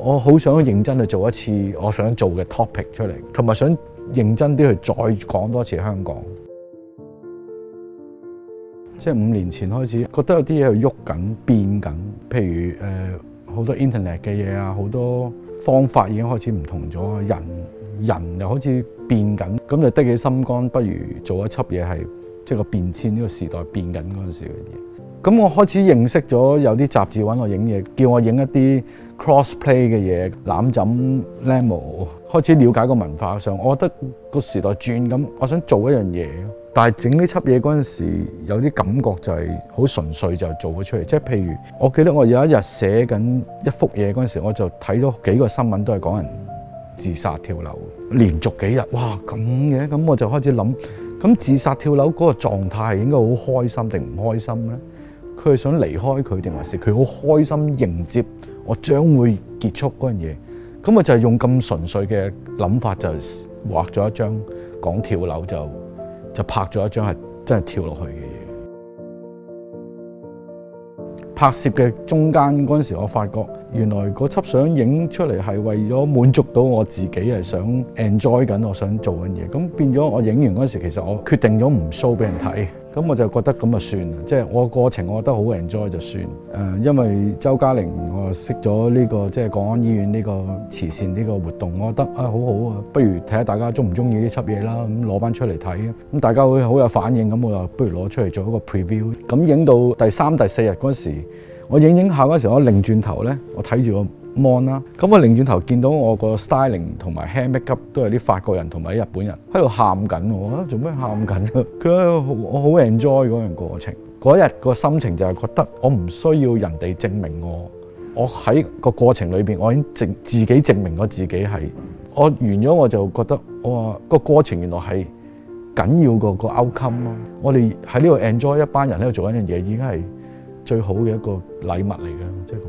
我好想認真去做一次我想做嘅 topic 出嚟，同埋想認真啲去再講多次香港。即係5年前開始覺得有啲嘢去喐緊、變緊，譬如好多 internet 嘅嘢啊，好多方法已經開始唔同咗，人又開始變緊，咁就的起心肝，不如做一輯嘢係即係個變遷，呢個時代變緊嗰陣時嘅嘢。咁我開始認識咗有啲雜誌揾我影嘢，叫我影一啲 crossplay 嘅嘢，攬枕 Lemo， 開始了解個文化上，我覺得個時代轉咁，我想做一樣嘢。但係整呢輯嘢嗰陣時，有啲感覺就係好純粹就做咗出嚟。即係譬如，我記得我有一日寫緊一幅嘢嗰陣時，我就睇咗幾個新聞都係講人自殺跳樓，連續幾日，哇咁嘅，咁我就開始諗，咁自殺跳樓嗰個狀態應該好開心定唔開心咧？佢係想離開佢定還是佢好開心迎接我將會結束嗰樣嘢？咁我就係用咁純粹嘅諗法就畫咗一張講跳樓就拍咗一張係真係跳落去嘅嘢。拍攝嘅中間嗰陣時，我發覺原來嗰輯相影出嚟係為咗滿足到我自己，係想 enjoy 緊我想做緊嘢。咁變咗我影完嗰陣時，其實我決定咗唔 show 俾人睇。咁我就覺得咁就算啦，即係我過程我覺得好 enjoy 就算。因為周嘉玲我識咗呢個即係國安醫院呢個慈善呢個活動，我覺得好好啊，不如睇下大家中唔中意呢輯嘢啦，咁攞翻出嚟睇。咁大家會好有反應，咁我就不如攞出嚟做一個 preview。咁影到第3、第4日嗰陣時，我影下嗰陣時，我擰轉頭咧，我睇住個 mon 啦，咁我擰轉頭見到我個 styling 同埋 hand makeup 都係啲法國人同埋啲日本人喺度喊緊，我做咩喊緊啊？佢我好 enjoy 嗰樣過程，嗰日個心情就係覺得我唔需要人哋證明我喺個過程裏邊我已經自己證明我自己係，我完咗我就覺得我話個過程原來係緊要過個 outcome 咯。我哋喺呢度 enjoy 一班人喺度做緊樣嘢已經係最好嘅一個禮物嚟嘅，即係咁。